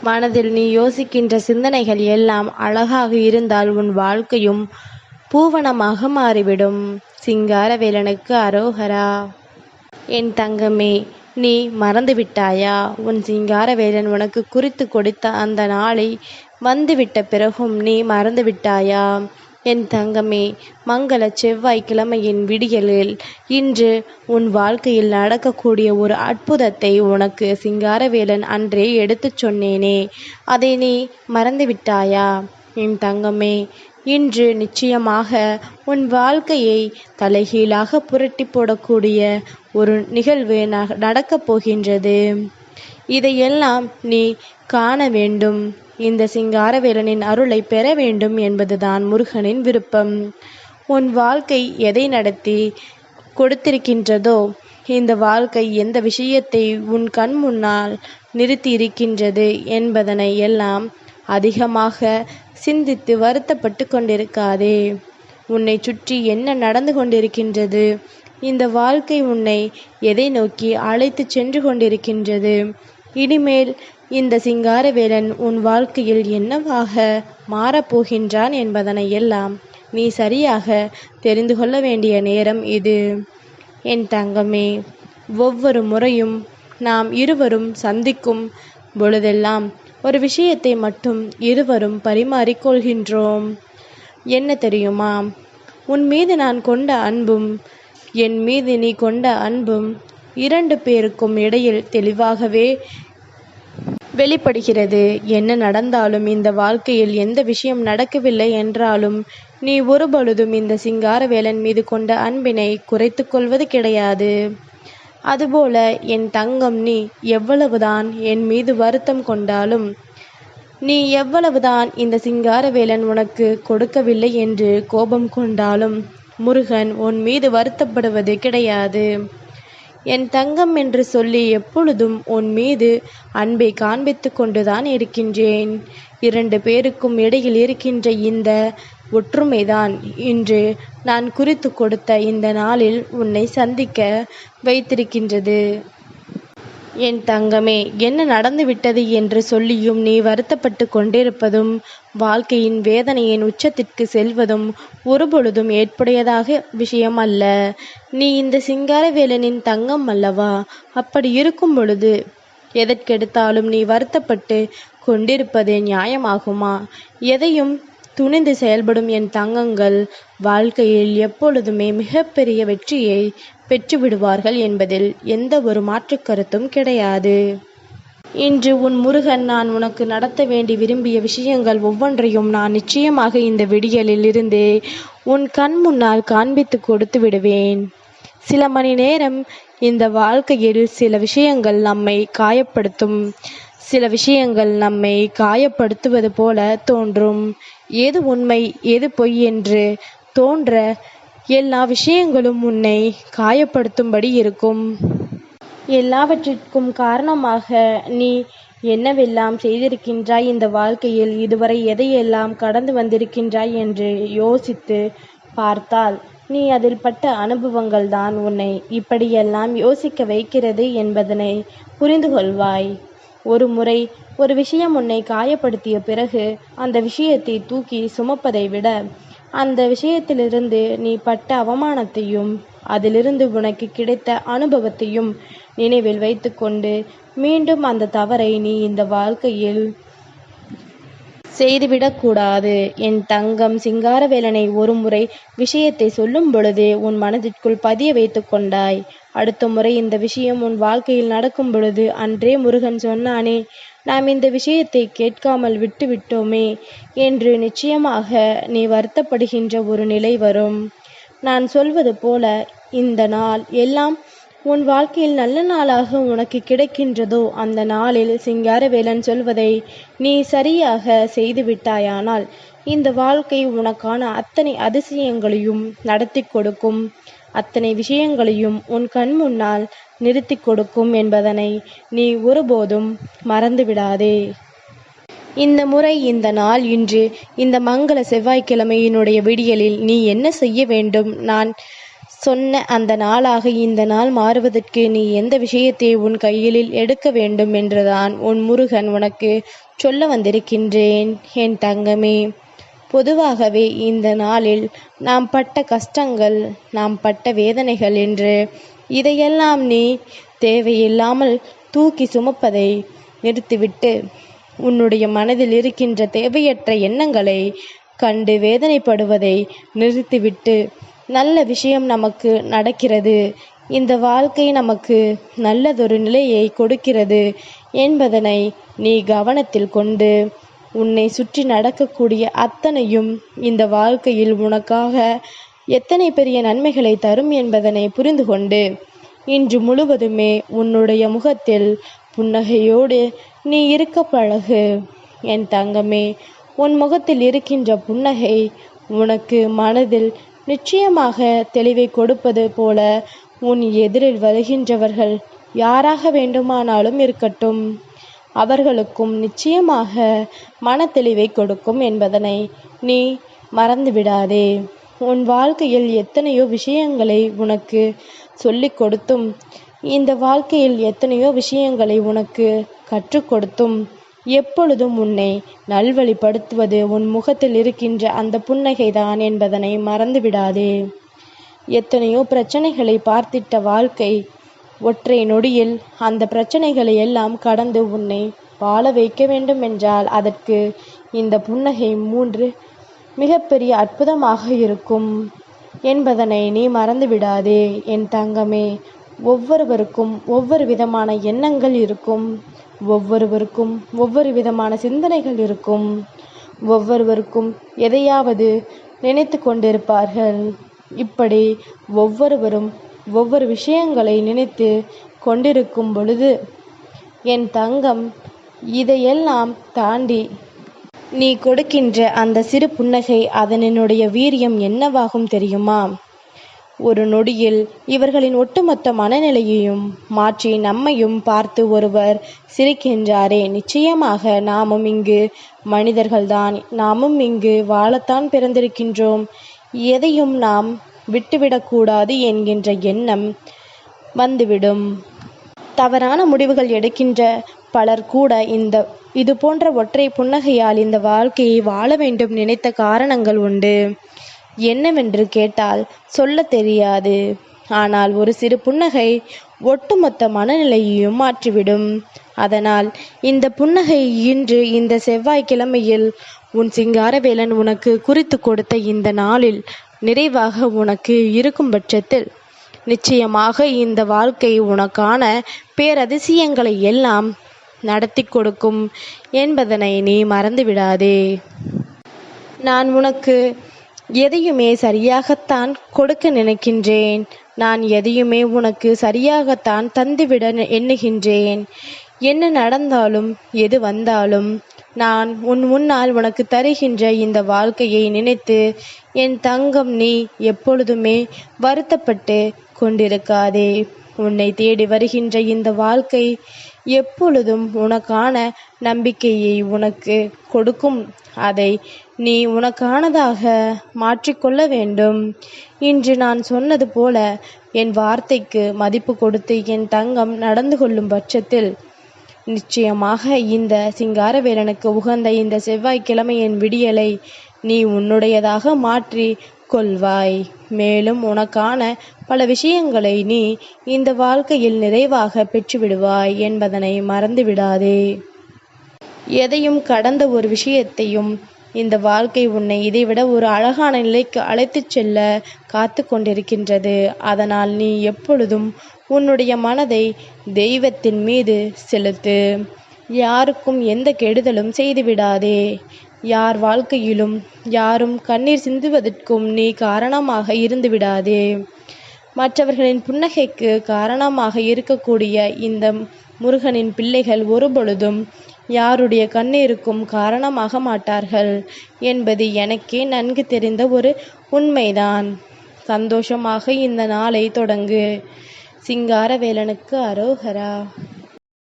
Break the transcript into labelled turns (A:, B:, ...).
A: மனதில் நீ யோசிக்கின்ற சிந்தனைகள் எல்லாம் அழகாக இருந்தால் உன் வாழ்க்கையும் பூவனமாக மாறிவிடும். சிங்காரவேலனுக்கு அரோகரா. என் தங்கமே, நீ மறந்துவிட்டாயா? உன் சிங்காரவேலன் உனக்கு குறித்து கொடுத்த அந்த நாளை வந்துவிட்ட பிறகும் நீ மறந்துவிட்டாயா? என் தங்கமே, மங்கள செவ்வாய்க்கிழமையின் விடியலில் இன்று உன் வாழ்க்கையில் நடக்கக்கூடிய ஒரு அற்புதத்தை உனக்கு சிங்காரவேலன் அன்றே எடுத்துச் சொன்னேனே, அதை நீ மறந்துவிட்டாயா? என் தங்கமே, இன்று நிச்சயமாக உன் வாழ்க்கையை தலைகீழாக புரட்டி போடக்கூடிய ஒரு நிகழ்வு நடக்கப் போகின்றது. இதையெல்லாம் நீ காண வேண்டும். இந்த சிங்காரவேலனின் அருளை பெற வேண்டும் என்பதுதான் முருகனின் விருப்பம். உன் வாழ்க்கை எதை நடத்தி கொடுத்திருக்கின்றதோ, இந்த வாழ்க்கை எந்த விஷயத்தை உன் கண் முன்னால் நிறுத்தி இருக்கின்றது என்பதனை எல்லாம் அதிகமாக சிந்தித்து வருத்தப்பட்டு கொண்டிருக்காதே. உன்னை சுற்றி என்ன நடந்து கொண்டிருக்கின்றது? இந்த வாழ்க்கை உன்னை எதை நோக்கி அழைத்து சென்று கொண்டிருக்கின்றது? இனிமேல் இந்த சிங்காரவேலன் உன் வாழ்க்கையில் என்னவாக மாறப்போகின்றான் என்பதனை எல்லாம் நீ சரியாக தெரிந்து கொள்ள வேண்டிய நேரம் இது. என் தங்கமே, ஒவ்வொரு முறையும் நாம் இருவரும் சந்திக்கும் பொழுதெல்லாம் ஒரு விஷயத்தை மட்டும் இருவரும் பரிமாறிக்கொள்கின்றோம். என்ன தெரியுமா? உன் மீது நான் கொண்ட அன்பும் என் மீது நீ கொண்ட அன்பும் 2 பேருக்கும் இடையில் தெளிவாகவே வெளிப்படுகிறது. என்ன நடந்தாலும், இந்த வாழ்க்கையில் எந்த விஷயம் நடக்கவில்லை என்றாலும், நீ ஒருபொழுதும் இந்த சிங்காரவேலன் மீது கொண்ட அன்பினை குறைத்து கொள்வது கிடையாது. அதுபோல என் தங்கம், நீ எவ்வளவுதான் என் மீது வருத்தம் கொண்டாலும், நீ எவ்வளவுதான் இந்த சிங்காரவேலன் உனக்கு கொடுக்கவில்லை என்று கோபம் கொண்டாலும், முருகன் உன் மீது வருத்தப்படுவது கிடையாது. என் தங்கம் என்று சொல்லி எப்பொழுதும் உன் மீது அன்பை காண்பித்து கொண்டுதான் இருக்கின்றேன். 2 பேருக்கும் இடையில் இருக்கின்ற இந்த ஒற்றுமைதான் இன்று நான் குறித்து கொடுத்த இந்த நாளில் உன்னை சந்திக்க வைத்திருக்கின்றது. என் தங்கமே, என்ன நடந்துவிட்டது என்று சொல்லியும் நீ வருத்தப்பட்டு கொண்டிருப்பதும், வாழ்க்கையின் வேதனையின் உச்சத்திற்கு செல்வதும் ஒருபொழுதும் ஏற்புடையதாக விஷயம் அல்ல. நீ இந்த சிங்காரவேலனின் தங்கம் அல்லவா? அப்படி இருக்கும் பொழுது எதற்கெடுத்தாலும் நீ வருத்தப்பட்டு கொண்டிருப்பது நியாயமாகுமா? எதையும் துணிந்து செயல்படும் என் தங்கங்கள் வாழ்க்கையில் எப்பொழுதுமே மிகப்பெரிய வெற்றியை பெற்றுவிடுவார்கள் என்பதில் எந்த ஒரு மாற்று கருத்தும் கிடையாது. இன்று உன் முருகன் நான் உனக்கு நடத்த வேண்டி விரும்பிய விஷயங்கள் ஒவ்வொன்றையும் நான் நிச்சயமாக இந்த விடியலில் இருந்தே உன் கண் முன்னால் காண்பித்து கொடுத்து விடுவேன். சில மணி நேரம் இந்த வாழ்க்கையில் சில விஷயங்கள் நம்மை காயப்படுத்தும். சில விஷயங்கள் நம்மை காயப்படுத்துவது போல தோன்றும். எது உண்மை எது பொய் என்று தோன்ற எல்லா விஷயங்களும் உன்னை காயப்படுத்தும்படி இருக்கும். எல்லாவற்றிற்கும் காரணமாக நீ என்னவெல்லாம் செய்திருக்கின்றாய், இந்த வாழ்க்கையில் இதுவரை எதையெல்லாம் கடந்து வந்திருக்கின்றாய் என்று யோசித்து பார்த்தால் நீ அதில் பட்ட அனுபவங்கள் தான் உன்னை இப்படியெல்லாம் யோசிக்க வைக்கிறது என்பதனை புரிந்து கொள்வாய். ஒரு முறை ஒரு விஷயம் உன்னை காயப்படுத்திய பிறகு அந்த விஷயத்தை தூக்கி சுமப்பதை விட, அந்த விஷயத்திலிருந்து நீ பட்ட அவமானத்தையும் அதிலிருந்து உனக்கு கிடைத்த அனுபவத்தையும் நினைவில் வைத்துக்கொண்டு மீண்டும் அந்த தவறை நீ இந்த வாழ்க்கையில் செய்துவிடக்கூடாது. என் தங்கம், சிங்காரவேலனை ஒரு முறை விஷயத்தை சொல்லும் பொழுதே உன் மனதிற்குள் பதிய வைத்து கொண்டாய். அடுத்த முறை இந்த விஷயம் உன் வாழ்க்கையில் நடக்கும் பொழுது அன்றே முருகன் சொன்னானே, நாம் இந்த விஷயத்தை கேட்காமல் விட்டு விட்டோமே என்று நிச்சயமாக நீ வருத்தப்படுகின்ற ஒரு நிலை வரும். நான் சொல்வது போல இந்த நாள் எல்லாம் உன் வாழ்க்கையில் நல்ல நாளாக உனக்கு கிடைக்கின்றதோ அந்த நாளில் சிங்காரவேலன் சொல்வதை நீ சரியாக செய்துவிட்டாயானால் இந்த வாழ்க்கை உனக்கான அத்தனை அதிசயங்களையும் நடத்தி கொடுக்கும், அத்தனை விஷயங்களையும் உன் கண் முன்னால் நிறுத்தி கொடுக்கும் என்பதனை நீ ஒருபோதும் மறந்துவிடாதே. இந்த முறை, இந்த நாள், இன்று இந்த மங்கள செவ்வாய்க்கிழமையினுடைய விடியலில் நீ என்ன செய்ய வேண்டும் நான் சொன்ன அந்த நாளாக இந்த நாள் மாறுவதற்கு நீ எந்த விஷயத்தை உன் கையில் எடுக்க வேண்டும் என்றுதான் உன் முருகன் உனக்கு சொல்ல வந்திருக்கின்றேன் என் தங்கமே. பொதுவாகவே இந்த நாளில் நாம் பட்ட கஷ்டங்கள், நாம் பட்ட வேதனைகள் என்று இதையெல்லாம் நீ தேவையில்லாமல் தூக்கி சுமப்பதை நிறுத்திவிட்டு, உன்னுடைய மனதில் இருக்கின்ற தேவையற்ற எண்ணங்களை கண்டு வேதனைப்படுவதை நிறுத்திவிட்டு, நல்ல விஷயம் நமக்கு நடக்கிறது, இந்த வாழ்க்கை நமக்கு நல்லதொரு நிலையை கொடுக்கிறது என்பதனை நீ கவனத்தில் கொண்டு, உன்னை சுற்றி நடக்கக்கூடிய அத்தனையும் இந்த வாழ்க்கையில் உனக்காக எத்தனை பெரிய நன்மைகளை தரும் என்பதனை புரிந்து கொண்டு, இன்று முழுவதுமே உன்னுடைய முகத்தில் புன்னகையோடு நீ இருக்க பழகு என் தங்கமே. உன் முகத்தில் இருக்கின்ற புன்னகை உனக்கு மனதில் நிச்சயமாக தெளிவை கொடுப்பது போல உன் எதிரில் வருகின்றவர்கள் யாராக வேண்டுமானாலும் இருக்கட்டும், அவர்களுக்கும் நிச்சயமாக மன தெளிவை கொடுக்கும் என்பதனை நீ மறந்துவிடாதே. உன் வாழ்க்கையில் எத்தனையோ விஷயங்களை உனக்கு சொல்லிக் கொடுத்தும், இந்த வாழ்க்கையில் எத்தனையோ விஷயங்களை உனக்கு கற்றுக் கொடுத்தும், எப்பொழுதும் உன்னை நல்வழிப்படுத்துவது உன் முகத்தில் இருக்கின்ற அந்த புன்னகைதான் என்பதனை மறந்துவிடாதே. எத்தனையோ பிரச்சனைகளை பார்த்திட்ட வாழ்க்கை ஒற்றை நொடியில் அந்த பிரச்சனைகளை எல்லாம் கடந்து உன்னை வாழ வைக்க வேண்டும் என்றால் அதற்கு இந்த புன்னகை 3 மிகப்பெரிய அற்புதமாக இருக்கும் என்பதனை நீ மறந்துவிடாதே என் தங்கமே. ஒவ்வொருவருக்கும் ஒவ்வொரு விதமான எண்ணங்கள் இருக்கும், ஒவ்வொருவருக்கும் ஒவ்வொரு விதமான சிந்தனைகள் இருக்கும், ஒவ்வொருவருக்கும் எதையாவது நினைத்து கொண்டிருப்பார்கள். இப்படி ஒவ்வொருவரும் ஒவ்வொரு விஷயங்களை நினைத்து கொண்டிருக்கும் பொழுது என் தங்கம், இதையெல்லாம் தாண்டி நீ கொடுக்கின்ற அந்த சிறு புன்னகை அதனுடைய வீரியம் என்னவாகும் தெரியுமா? ஒரு நொடியில் இவர்களின் ஒட்டுமொத்த மனநிலையையும் மாற்றி நம்மையும் பார்த்து ஒருவர் சிரிக்கின்றாரே, நிச்சயமாக நாமும் இங்கு மனிதர்கள்தான், நாமும் இங்கு வாழத்தான் பிறந்திருக்கின்றோம், எதையும் நாம் விட்டுவிடக்கூடாது என்கின்ற எண்ணம் வந்துவிடும். தவறான முடிவுகள் எடுக்கின்ற பலர் கூட இது போன்ற ஒற்றை புன்னகையால் இந்த வாழ்க்கையை வாழ வேண்டும் நினைத்த காரணங்கள் உண்டு. என்னவென்று கேட்டால் சொல்ல தெரியாது. ஆனால் ஒரு சிறு புன்னகை ஒட்டுமொத்த மனநிலையையும் மாற்றிவிடும். அதனால் இந்த புன்னகை இன்று இந்த செவ்வாய்க்கிழமையில் உன் சிங்காரவேலன் உனக்கு குறித்து கொடுத்த இந்த நாளில் நிறைவாக உனக்கு இருக்கும் பட்சத்தில் நிச்சயமாக இந்த வாழ்க்கை உனக்கான பேரதிசயங்களை எல்லாம் நடத்தி கொடுக்கும் என்பதனை நீ மறந்துவிடாதே. நான் உனக்கு எதையுமே சரியாகத்தான் கொடுக்க நினைக்கின்றேன். நான் எதையுமே உனக்கு சரியாகத்தான் தந்துவிட எண்ணுகின்றேன். என்ன நடந்தாலும் எது வந்தாலும் நான் உன் முன்னால் உனக்கு தருகின்ற இந்த வாழ்க்கையை நினைத்து என் தங்கம், நீ எப்பொழுதுமே வருத்தப்பட்டு கொண்டிருக்காதே. உன்னை தேடி வருகின்ற இந்த வாழ்க்கை எப்பொழுதும் உனக்கான நம்பிக்கையை உனக்கு கொடுக்கும். அதை நீ உனக்கானதாக மாற்றிக்கொள்ள வேண்டும். இன்று நான் சொன்னது போல என் வார்த்தைக்கு மதிப்பு கொடுத்து என் தங்கம் நடந்து கொள்ளும் பட்சத்தில் நிச்சயமாக இந்த சிங்காரவேலனுக்கு உகந்த இந்த செவ்வாய்க்கிழமையின் விடியலை நீ உன்னுடையதாக மாற்றி கொள்வாய். மேலும் உனக்கான பல விஷயங்களை நீ இந்த வாழ்க்கையில் நிறைவாக பெற்றுவிடுவாய் என்பதனை மறந்துவிடாதே. எதையும் கடந்த ஒரு விஷயத்தையும் இந்த வாழ்க்கை உன்னை இதைவிட ஒரு அழகான நிலைக்கு அழைத்து செல்ல காத்து கொண்டிருக்கின்றது. அதனால் நீ எப்பொழுதும் உன்னுடைய மனதை தெய்வத்தின் மீது செலுத்து. யாருக்கும் எந்த கெடுதலும் செய்துவிடாதே. யார் வாழ்க்கையிலும் யாரும் கண்ணீர் சிந்துவதற்கும் நீ காரணமாக இருந்து விடாதே. மற்றவர்களின் புன்னகைக்கு காரணமாக இருக்கக்கூடிய இந்த முருகனின் பிள்ளைகள் ஒருபொழுதும் யாருடைய கண்ணீருக்கும் காரணமாக மாட்டார்கள் என்பது எனக்கே நன்கு தெரிந்த ஒரு உண்மைதான். சந்தோஷமாக இந்த நாளை தொடங்கு. சிங்காரவேலனுக்கு அரோகரா.